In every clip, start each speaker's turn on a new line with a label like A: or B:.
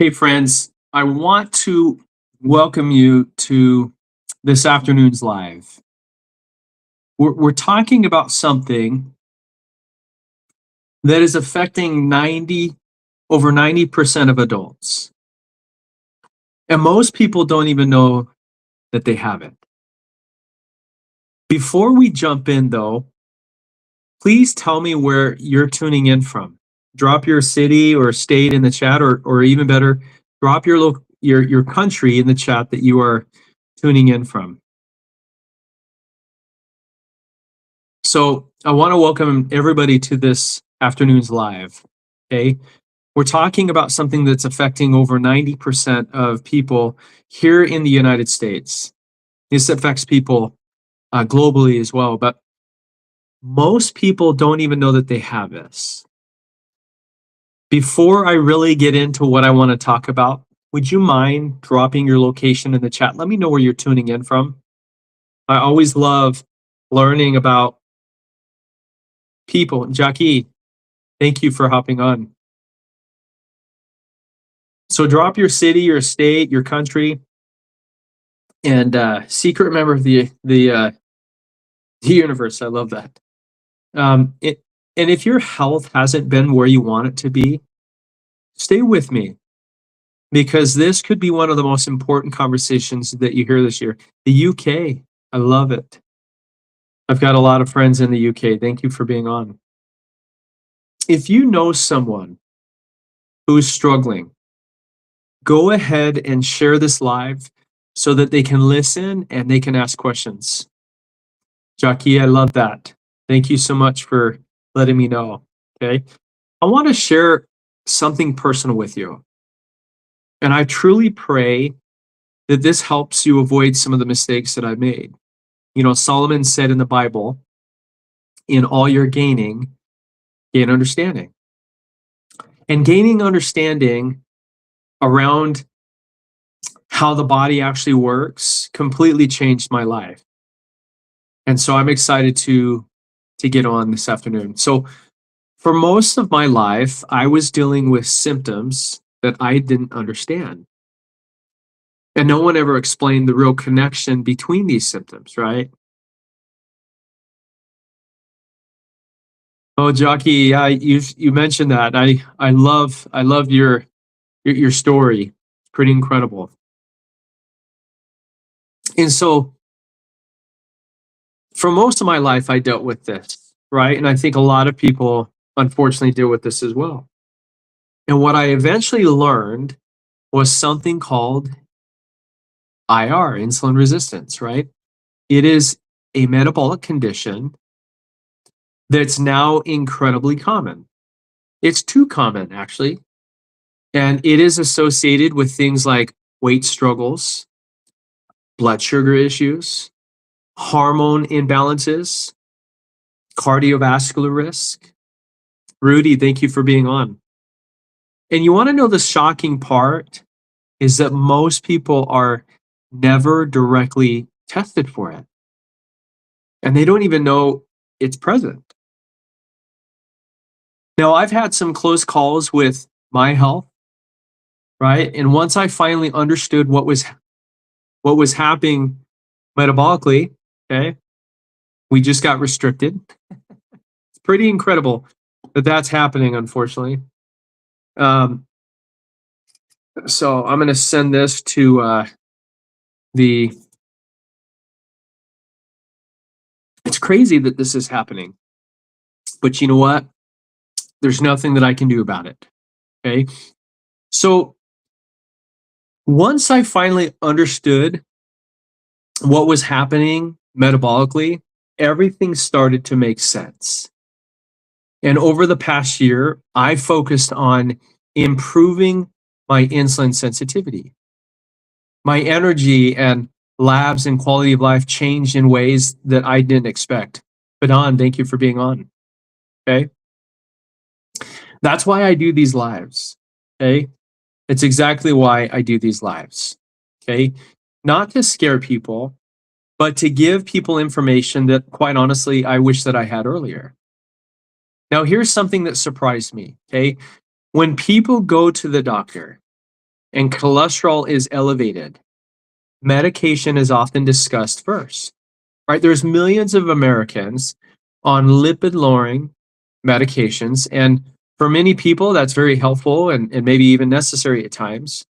A: Hey, friends, I want to welcome you to this afternoon's live. We're talking about something that is affecting over 90% of adults. And most people don't even know that they have it. Before we jump in, though, please tell me where you're tuning in from. Drop your city or state in the chat, or even better, drop your country in the chat that you are tuning in from. So I want to welcome everybody to this afternoon's live. Okay. We're talking about something that's affecting over 90% of people here in the United States. This affects people globally as well, but most people don't even know that they have this. Before I really get into what I want to talk about, would you mind dropping your location in the chat? Let me know where you're tuning in from. I always love learning about people. Jackie, thank you for hopping on. So drop your city, your state, your country, and secret member of the universe. I love that. And if your health hasn't been where you want it to be, stay with me, because this could be one of the most important conversations that you hear this year. The UK, I love it. I've got a lot of friends in the UK. Thank you for being on. If you know someone who's struggling, go ahead and share this live so that they can listen and they can ask questions. Jackie, I love that. Thank you so much for letting me know. Okay. I want to share something personal with you. And I truly pray that this helps you avoid some of the mistakes that I've made. You know, Solomon said in the Bible, in all your gaining, gain understanding. And gaining understanding around how the body actually works completely changed my life. And so I'm excited to get on this afternoon. So for most of my life, I was dealing with symptoms that I didn't understand. And no one ever explained the real connection between these symptoms, right? Oh, Jockey, yeah, you mentioned that. I love your story. It's pretty incredible. And so for most of my life, I dealt with this, right? And I think a lot of people unfortunately deal with this as well. And what I eventually learned was something called IR, insulin resistance, right? It is a metabolic condition that's now incredibly common. It's too common, actually. And it is associated with things like weight struggles, blood sugar issues, hormone imbalances, cardiovascular risk. Rudy, thank you for being on. And you want to know the shocking part is that most people are never directly tested for it. And they don't even know it's present. Now, I've had some close calls with my health, right? And once I finally understood what was happening metabolically, okay, we just got restricted. It's pretty incredible that that's happening, unfortunately. So I'm going to send this to it's crazy that this is happening, but you know what? There's nothing that I can do about it. Okay. So once I finally understood what was happening metabolically, everything started to make sense. And over the past year, I focused on improving my insulin sensitivity. My energy and labs and quality of life changed in ways that I didn't expect. Badan, thank you for being on. Okay. That's why I do these lives. Okay. It's exactly why I do these lives. Okay. Not to scare people, but to give people information that, quite honestly, I wish that I had earlier. Now, here's something that surprised me. Okay. When people go to the doctor, and cholesterol is elevated, medication is often discussed first, right? There's millions of Americans on lipid-lowering medications, and for many people, that's very helpful and maybe even necessary at times.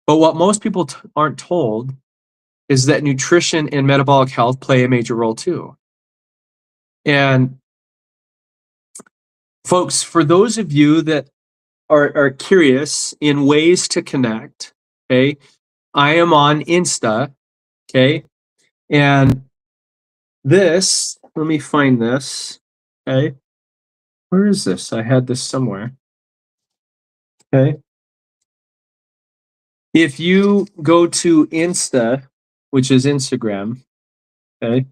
A: But what most people aren't told is that nutrition and metabolic health play a major role too. And folks, for those of you that are curious in ways to connect, okay, I am on Insta, okay, and this, let me find this, okay, where is this? I had this somewhere, okay. If you go to Insta, which is Instagram, okay,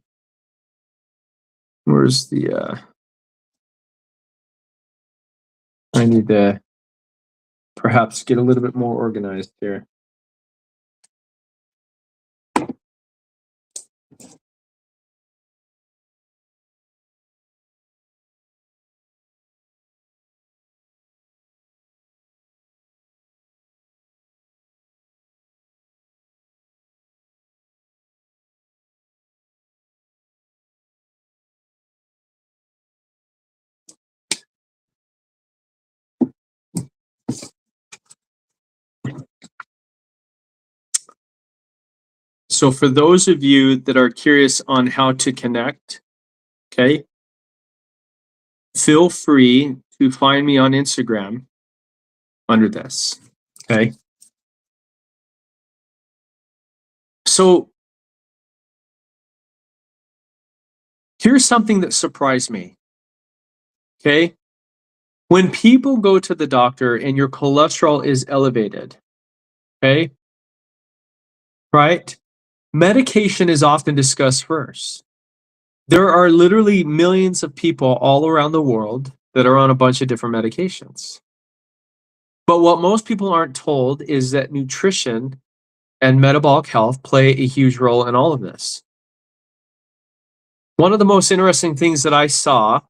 A: where's the, I need to perhaps get a little bit more organized here. So for those of you that are curious on how to connect, okay, feel free to find me on Instagram under this, okay? So here's something that surprised me, okay? When people go to the doctor and your cholesterol is elevated, okay, right? Medication is often discussed first. There are literally millions of people all around the world that are on a bunch of different medications. But what most people aren't told is that nutrition and metabolic health play a huge role in all of this. One of the most interesting things that I saw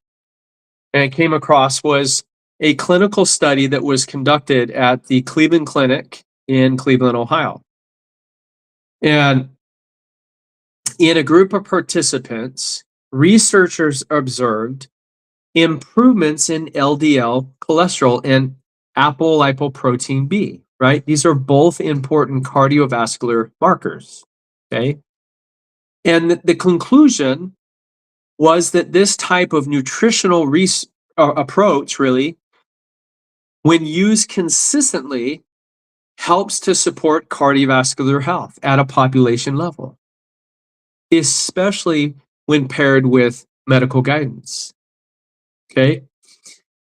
A: and came across was a clinical study that was conducted at the Cleveland Clinic in Cleveland, Ohio. And in a group of participants, researchers observed improvements in LDL cholesterol and apolipoprotein B, right? These are both important cardiovascular markers, okay? And the conclusion was that this type of nutritional approach, really, when used consistently, helps to support cardiovascular health at a population level, especially when paired with medical guidance. Okay,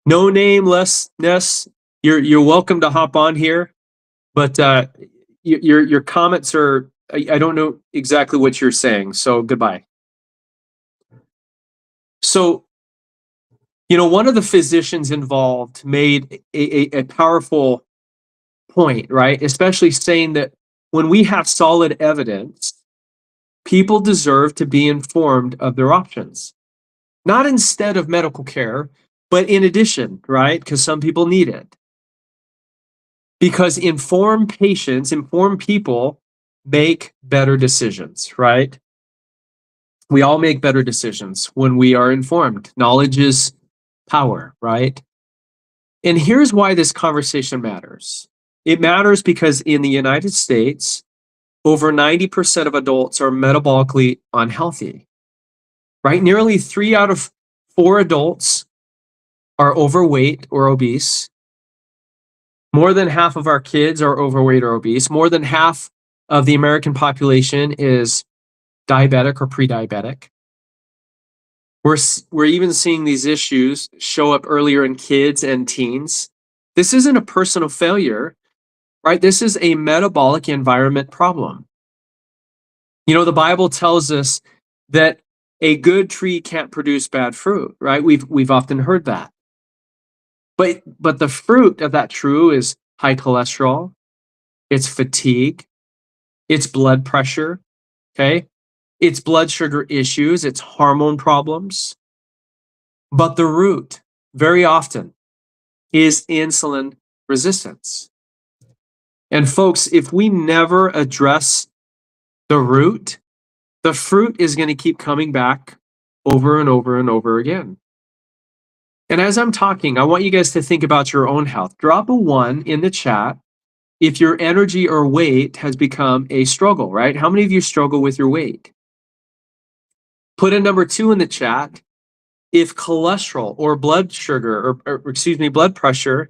A: no name, less Ness. You're welcome to hop on here, but your comments are, I don't know exactly what you're saying, so goodbye. So, one of the physicians involved made a powerful point, right? Especially saying that when we have solid evidence, people deserve to be informed of their options, not instead of medical care, but in addition, right? Because some people need it. Because informed patients, informed people make better decisions, right? We all make better decisions when we are informed. Knowledge is power, right? And here's why this conversation matters. It matters because in the United States, over 90% of adults are metabolically unhealthy, right? Nearly 3 out of 4 adults are overweight or obese. More than half of our kids are overweight or obese. More than half of the American population is diabetic or pre-diabetic. We're even seeing these issues show up earlier in kids and teens. This isn't a personal failure, right? This is a metabolic environment problem. The Bible tells us that a good tree can't produce bad fruit, right? We've often heard that. But the fruit of that tree is high cholesterol, it's fatigue, it's blood pressure, okay? It's blood sugar issues, it's hormone problems. But the root, very often, is insulin resistance. And folks, if we never address the root, the fruit is going to keep coming back over and over and over again. And as I'm talking, I want you guys to think about your own health. Drop a 1 in the chat if your energy or weight has become a struggle, right? How many of you struggle with your weight? Put a number 2 in the chat if cholesterol or blood sugar or blood pressure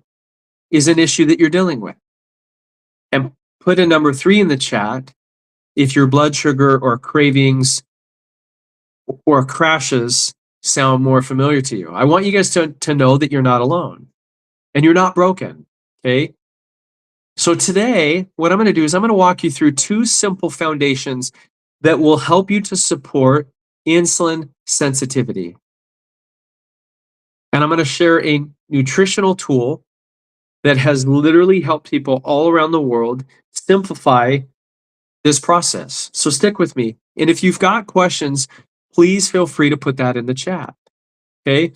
A: is an issue that you're dealing with. And put a number 3 in the chat if your blood sugar or cravings or crashes sound more familiar to you. I want you guys to know that you're not alone and you're not broken, okay? So today, what I'm going to do is I'm going to walk you through 2 simple foundations that will help you to support insulin sensitivity. And I'm going to share a nutritional tool that has literally helped people all around the world simplify this process. So stick with me. And if you've got questions, please feel free to put that in the chat. Okay.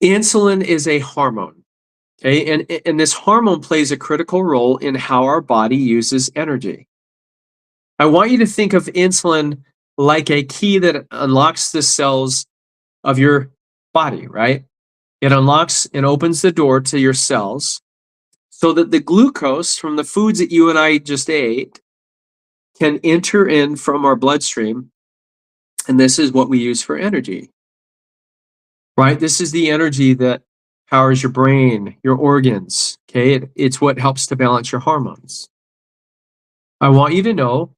A: Insulin is a hormone. Okay. And this hormone plays a critical role in how our body uses energy. I want you to think of insulin like a key that unlocks the cells of your body, right? It unlocks and opens the door to your cells so that the glucose from the foods that you and I just ate can enter in from our bloodstream. And this is what we use for energy, right? This is the energy that powers your brain, your organs, okay? It's what helps to balance your hormones. I want you to know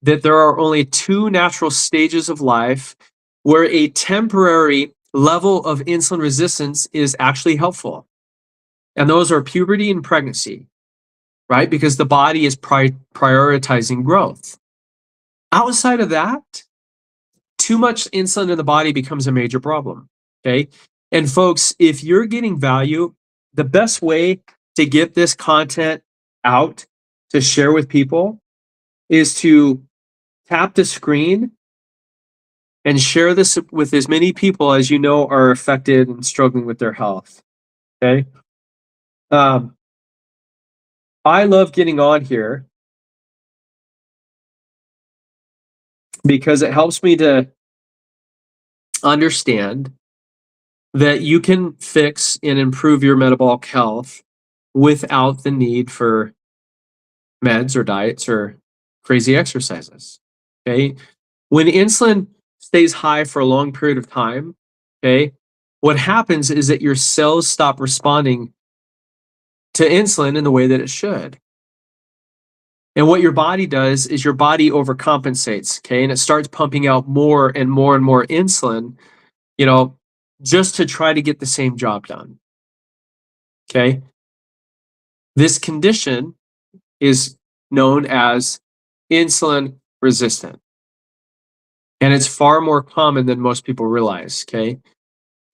A: that there are only 2 natural stages of life where a temporary level of insulin resistance is actually helpful. And those are puberty and pregnancy, right? Because the body is prioritizing growth. Outside of that, too much insulin in the body becomes a major problem, okay? And folks, if you're getting value, the best way to get this content out to share with people is to tap the screen and share this with as many people as you know are affected and struggling with their health, okay? I love getting on here because it helps me to understand that you can fix and improve your metabolic health without the need for meds or diets or crazy exercises, okay? When insulin stays high for a long period of time, okay, what happens is that your cells stop responding to insulin in the way that it should. And what your body does is your body overcompensates, okay? And it starts pumping out more and more and more insulin, just to try to get the same job done, okay? This condition is known as insulin resistant. And it's far more common than most people realize, okay?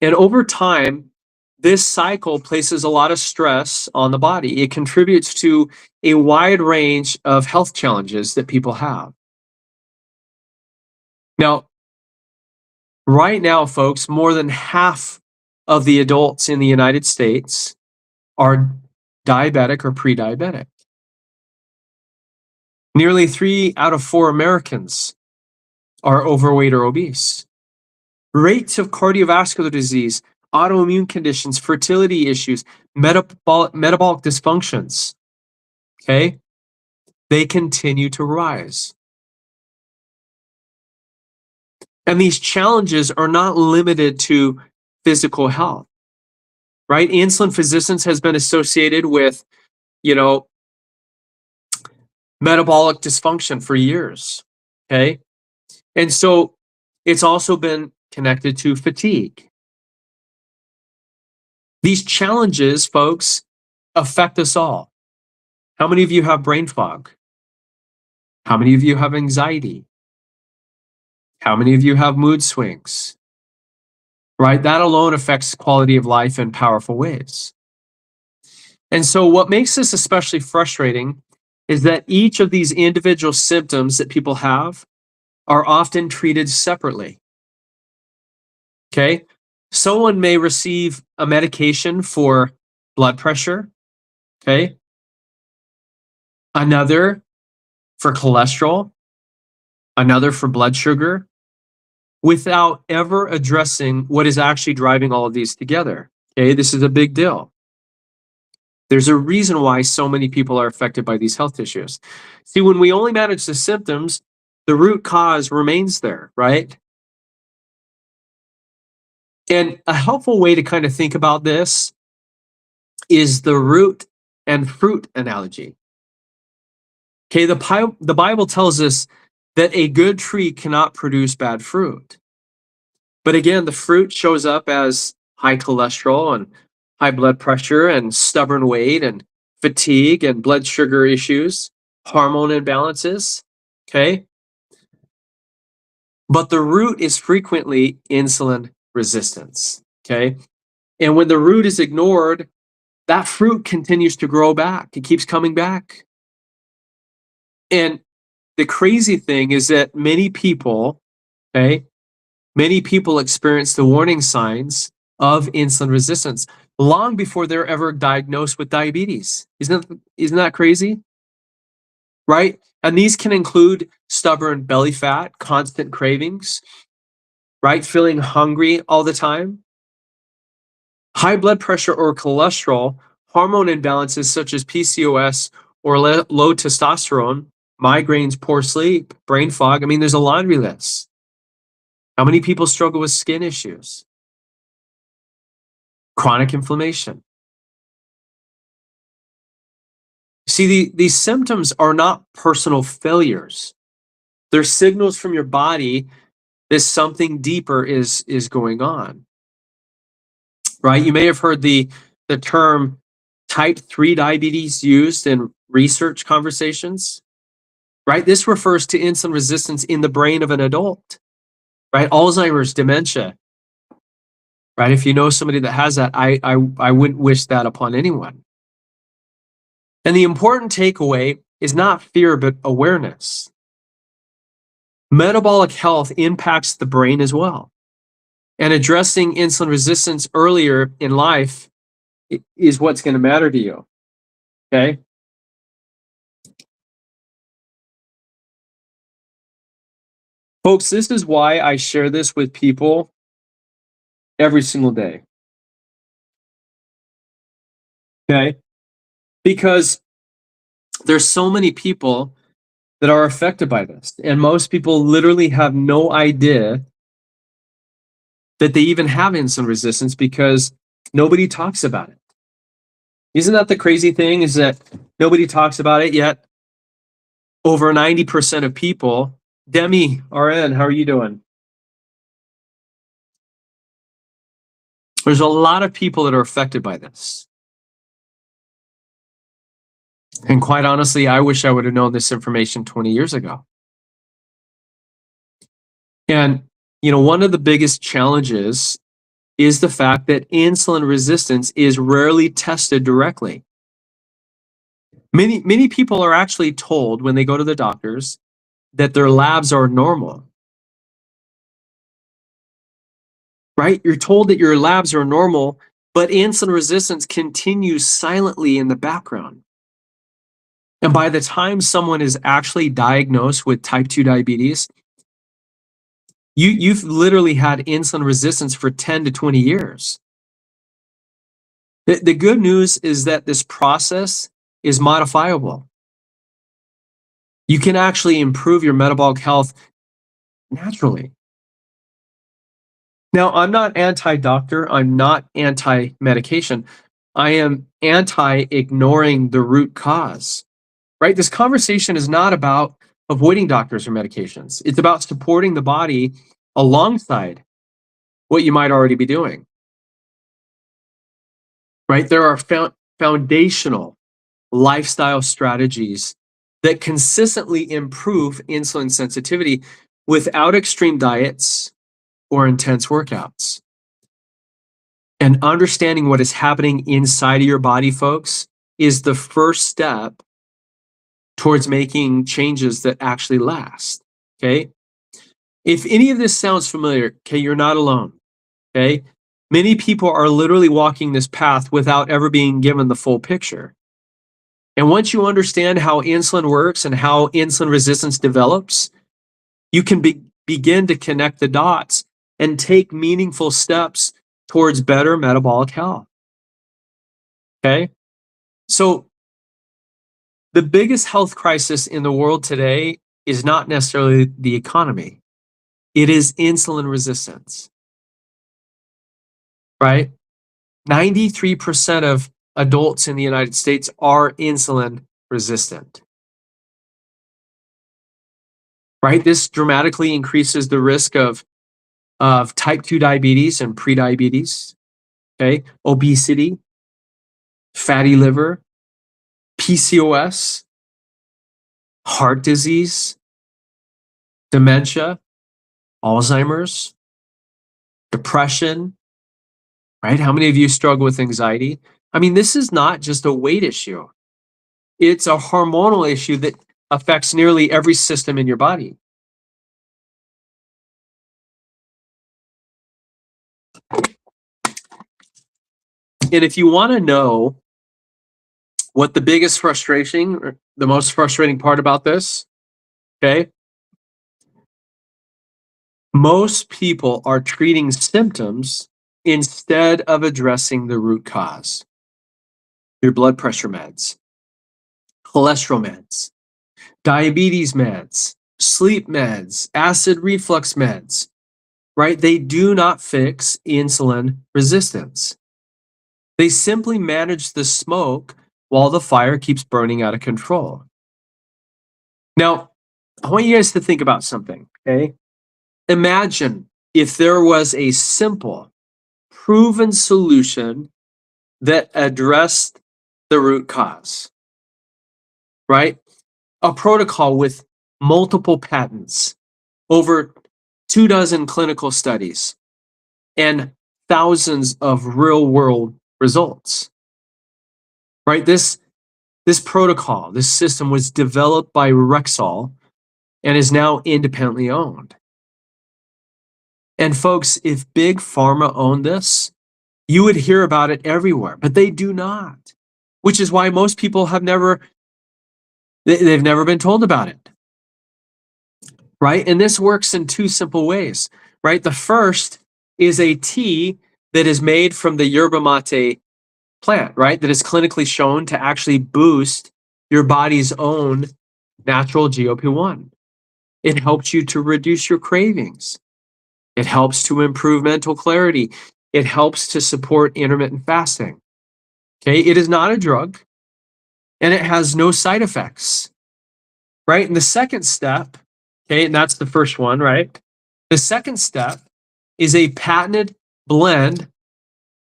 A: And over time, this cycle places a lot of stress on the body. It contributes to a wide range of health challenges that people have. Now, right now, folks, more than half of the adults in the United States are diabetic or pre-diabetic. Nearly 3 out of 4 Americans are overweight or obese. Rates of cardiovascular disease, autoimmune conditions, fertility issues, metabolic dysfunctions, okay, they continue to rise. And these challenges are not limited to physical health, right? Insulin resistance has been associated with, metabolic dysfunction for years, okay? And so it's also been connected to fatigue. These challenges, folks, affect us all. How many of you have brain fog? How many of you have anxiety? How many of you have mood swings? Right? That alone affects quality of life in powerful ways. And so what makes this especially frustrating is that each of these individual symptoms that people have are often treated separately. Okay? Someone may receive a medication for blood pressure, okay? another for cholesterol, another for blood sugar, without ever addressing what is actually driving all of these together. Okay, this is a big deal. There's a reason why so many people are affected by these health issues. See, when we only manage the symptoms, the root cause remains there, right? And a helpful way to kind of think about this is the root and fruit analogy. Okay, the Bible tells us that a good tree cannot produce bad fruit. But again, the fruit shows up as high cholesterol and high blood pressure and stubborn weight and fatigue and blood sugar issues, hormone imbalances. Okay. But the root is frequently insulin resistance. Okay. And when the root is ignored, that fruit continues to grow back. It keeps coming back. And the crazy thing is that many people, okay, many people experience the warning signs of insulin resistance long before they're ever diagnosed with diabetes. Isn't that crazy? Right? And these can include stubborn belly fat, constant cravings, right? Feeling hungry all the time, high blood pressure or cholesterol, hormone imbalances such as PCOS or low testosterone, migraines, poor sleep, brain fog. I mean, there's a laundry list. How many people struggle with skin issues? Chronic inflammation. See, these symptoms are not personal failures. They're signals from your body that something deeper is going on. Right? You may have heard the term type 3 diabetes used in research conversations. Right? This refers to insulin resistance in the brain of an adult. Right? Alzheimer's, dementia. Right? If you know somebody that has that, I wouldn't wish that upon anyone. And the important takeaway is not fear, but awareness. Metabolic health impacts the brain as well. And addressing insulin resistance earlier in life is what's going to matter to you. Okay? Folks, this is why I share this with people every single day. Okay? Because there's so many people that are affected by this. And most people literally have no idea that they even have insulin resistance because nobody talks about it. Isn't that the crazy thing, is that nobody talks about it, yet over 90% of people. Demi, RN, how are you doing? There's a lot of people that are affected by this. And quite honestly, I wish I would have known this information 20 years ago. And, one of the biggest challenges is the fact that insulin resistance is rarely tested directly. Many people are actually told when they go to the doctors that their labs are normal. Right? You're told that your labs are normal, but insulin resistance continues silently in the background. And by the time someone is actually diagnosed with type 2 diabetes, you've literally had insulin resistance for 10 to 20 years. The good news is that this process is modifiable. You can actually improve your metabolic health naturally. Now, I'm not anti-doctor. I'm not anti-medication. I am anti-ignoring the root cause, right? This conversation is not about avoiding doctors or medications. It's about supporting the body alongside what you might already be doing, right? There are foundational lifestyle strategies that consistently improve insulin sensitivity without extreme diets or intense workouts. And understanding what is happening inside of your body, folks, is the first step towards making changes that actually last. Okay? If any of this sounds familiar, okay, you're not alone. Okay? Many people are literally walking this path without ever being given the full picture. And once you understand how insulin works and how insulin resistance develops, you can begin to connect the dots and take meaningful steps towards better metabolic health. Okay? So, the biggest health crisis in the world today is not necessarily the economy, it is insulin resistance, right? 93% of adults in the United States are insulin resistant, right? This dramatically increases the risk of type 2 diabetes and prediabetes, okay? Obesity, fatty liver, PCOS, heart disease, dementia, Alzheimer's, depression, right? How many of you struggle with anxiety? I mean, this is not just a weight issue. It's a hormonal issue that affects nearly every system in your body. And if you want to know what the biggest frustration, or the most frustrating part about this, okay? Most people are treating symptoms instead of addressing the root cause. Your blood pressure meds, cholesterol meds, diabetes meds, sleep meds, acid reflux meds, right? They do not fix insulin resistance. They simply manage the smoke while the fire keeps burning out of control. Now, I want you guys to think about something, okay? Imagine if there was a simple, proven solution that addressed the root cause, right? A protocol with multiple patents, over 24 clinical studies, and thousands of real world results, right? This protocol, this system was developed by Rexall and is now independently owned. And folks, if Big Pharma owned this, you would hear about it everywhere, but they do not, which is why most people have they've never been told about it, right? And this works in two simple ways, right? The first is a tea that is made from the yerba mate plant, right? That is clinically shown to actually boost your body's own natural GLP-1. It helps you to reduce your cravings. It helps to improve mental clarity. It helps to support intermittent fasting. Okay, it is not a drug and it has no side effects, right? And the second step, okay, and that's the first one, right? The second step is a patented blend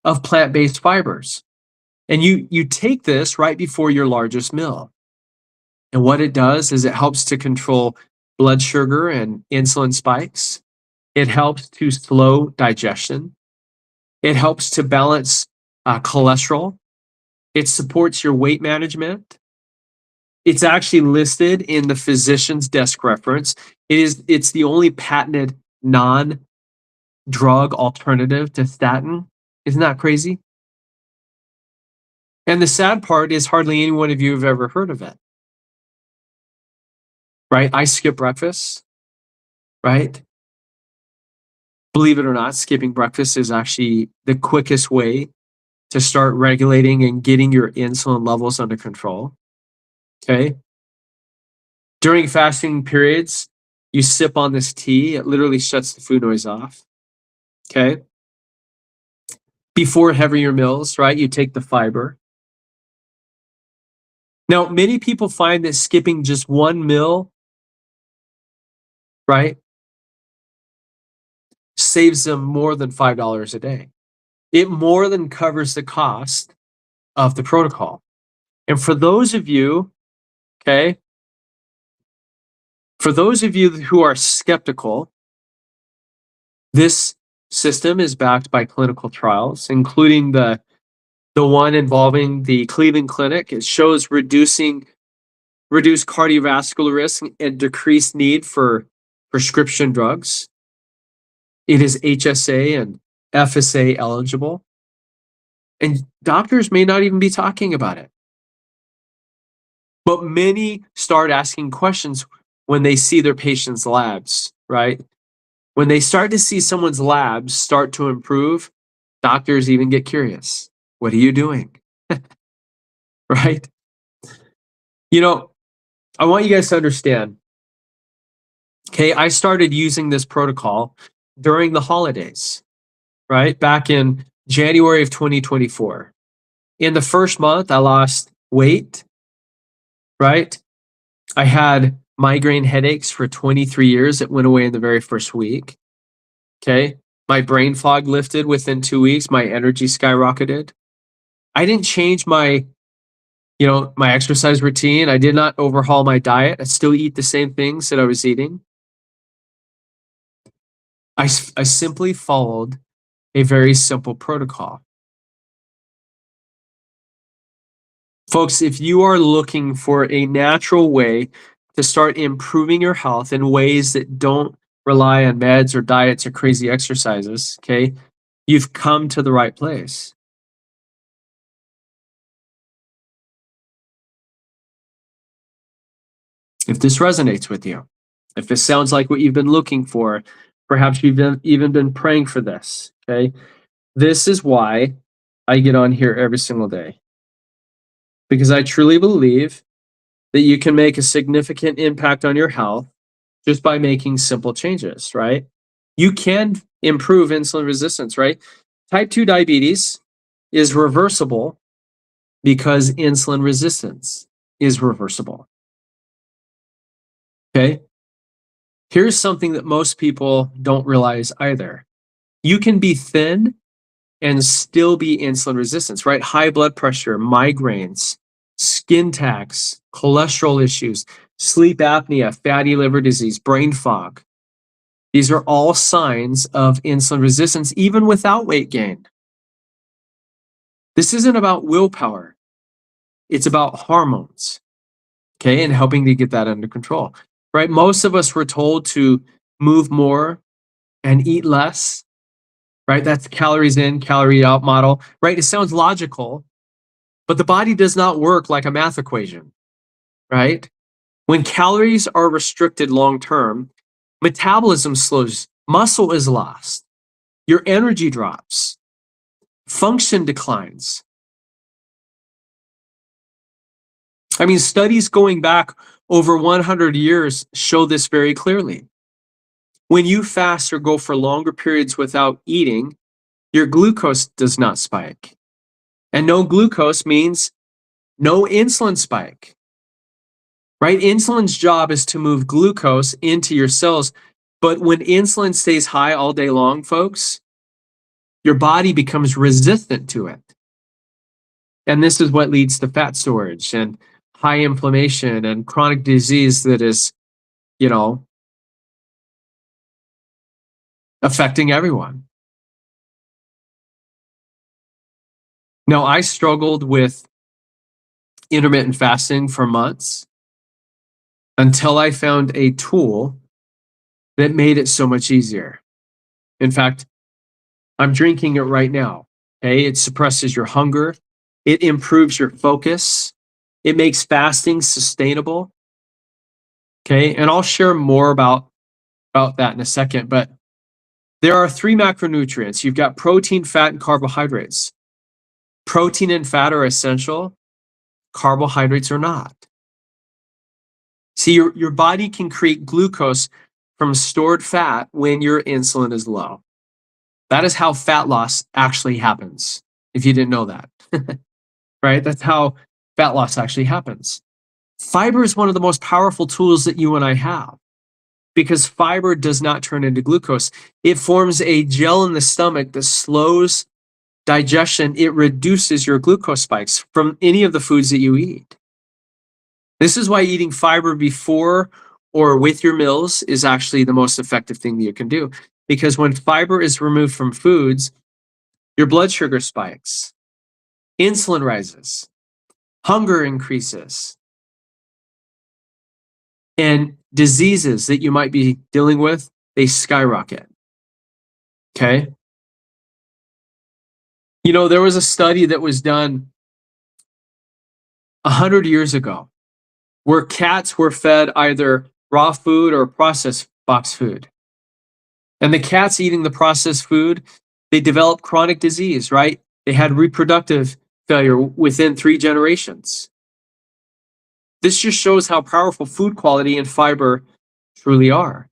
A: of plant-based fibers. And you take this right before your largest meal. And what it does is it helps to control blood sugar and insulin spikes. It helps to slow digestion. It helps to balance cholesterol. It supports your weight management. It's actually listed in the physician's desk reference. It's the only patented non-drug alternative to statin. Isn't that crazy? And the sad part is hardly any one of you have ever heard of it. Right? I skip breakfast, right? Believe it or not, skipping breakfast is actually the quickest way to start regulating and getting your insulin levels under control. Okay. During fasting periods, you sip on this tea, it literally shuts the food noise off. Okay. Before heavier meals, right, you take the fiber. Now, many people find that skipping just one meal, right, saves them more than $5 a day. It more than covers the cost of the protocol. And for those of you, okay, for those of you who are skeptical, this system is backed by clinical trials, including the one involving the Cleveland Clinic. It shows reduced cardiovascular risk and decreased need for prescription drugs. It is HSA and FSA eligible. And doctors may not even be talking about it. But many start asking questions when they see their patient's labs, right? When they start to see someone's labs start to improve, doctors even get curious. What are you doing? Right? You know, I want you guys to understand, okay, I started using this protocol during the holidays, right? Back in January of 2024. In the first month, I lost weight, right? I had migraine headaches for 23 years. It went away in the very first week. Okay. My brain fog lifted within 2 weeks. My energy skyrocketed. I didn't change my exercise routine. I did not overhaul my diet. I still eat the same things that I was eating. I simply followed a very simple protocol. Folks, if you are looking for a natural way to start improving your health in ways that don't rely on meds or diets or crazy exercises, okay, you've come to the right place. If this resonates with you, if this sounds like what you've been looking for, perhaps you've even been praying for this, okay, this is why I get on here every single day. Because I truly believe that you can make a significant impact on your health just by making simple changes, right? You can improve insulin resistance, right? Type 2 diabetes is reversible because insulin resistance is reversible. Okay. Here's something that most people don't realize either. You can be thin and still be insulin resistant, right? High blood pressure, migraines, skin tags, cholesterol issues, sleep apnea, fatty liver disease, brain fog. These are all signs of insulin resistance, even without weight gain. This isn't about willpower. It's about hormones, okay, and helping to get that under control, right? Most of us were told to move more and eat less, right? That's calories in, calorie out model, right? It sounds logical, but the body does not work like a math equation, right? When calories are restricted long term, metabolism slows, muscle is lost, your energy drops, function declines. I mean, studies going back over 100 years show this very clearly. When you fast or go for longer periods without eating, your glucose does not spike. And no glucose means no insulin spike, right? Insulin's job is to move glucose into your cells. But when insulin stays high all day long, folks, your body becomes resistant to it. And this is what leads to fat storage and high inflammation and chronic disease that is, you know, affecting everyone. Now, I struggled with intermittent fasting for months until I found a tool that made it so much easier. In fact, I'm drinking it right now. Okay. It suppresses your hunger, it improves your focus, it makes fasting sustainable. Okay. And I'll share more about that in a second. But there are three macronutrients. You've got protein, fat, and carbohydrates. Protein and fat are essential, carbohydrates are not. See, your body can create glucose from stored fat when your insulin is low. That is how fat loss actually happens, if you didn't know that. Right? That's how fat loss actually happens. Fiber is one of the most powerful tools that you and I have because fiber does not turn into glucose. It forms a gel in the stomach that slows digestion. It reduces your glucose spikes from any of the foods that you eat. This is why eating fiber before or with your meals is actually the most effective thing that you can do. Because when fiber is removed from foods, your blood sugar spikes, insulin rises, hunger increases, and diseases that you might be dealing with, they skyrocket. Okay? You know, there was a study that was done 100 years ago, where cats were fed either raw food or processed box food. And the cats eating the processed food, they developed chronic disease, right? They had reproductive failure within 3 generations. This just shows how powerful food quality and fiber truly are.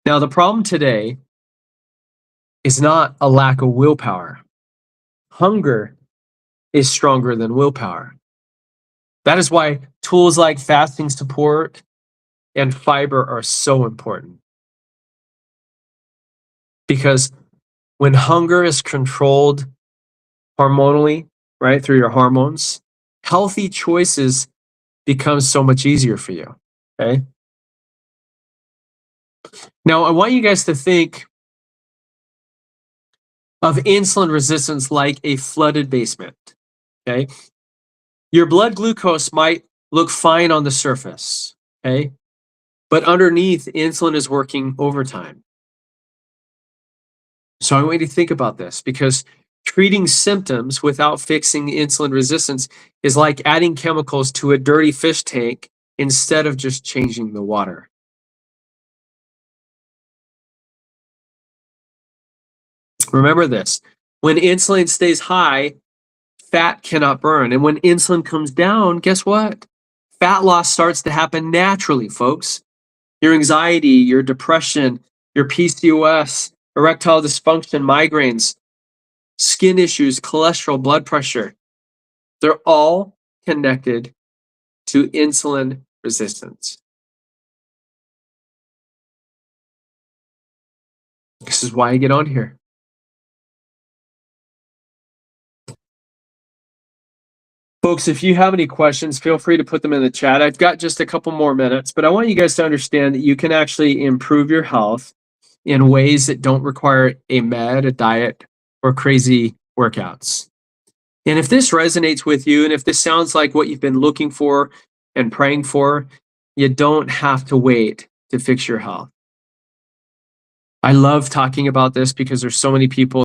A: Now, the problem today is not a lack of willpower. Hunger is stronger than willpower. That is why tools like fasting support and fiber are so important. Because when hunger is controlled hormonally, right, through your hormones, healthy choices become so much easier for you. Okay. Now, I want you guys to think of insulin resistance like a flooded basement. Okay. Your blood glucose might look fine on the surface. Okay. But underneath, insulin is working overtime. So I want you to think about this, because treating symptoms without fixing insulin resistance is like adding chemicals to a dirty fish tank instead of just changing the water. Remember this: when insulin stays high, fat cannot burn. And when insulin comes down, guess what? Fat loss starts to happen naturally, folks. Your anxiety, your depression, your PCOS, erectile dysfunction, migraines, skin issues, cholesterol, blood pressure, they're all connected to insulin resistance. This is why I get on here. Folks, if you have any questions, feel free to put them in the chat. I've got just a couple more minutes, but I want you guys to understand that you can actually improve your health in ways that don't require a med, a diet, or crazy workouts. And if this resonates with you, and if this sounds like what you've been looking for and praying for, you don't have to wait to fix your health. I love talking about this because there's so many people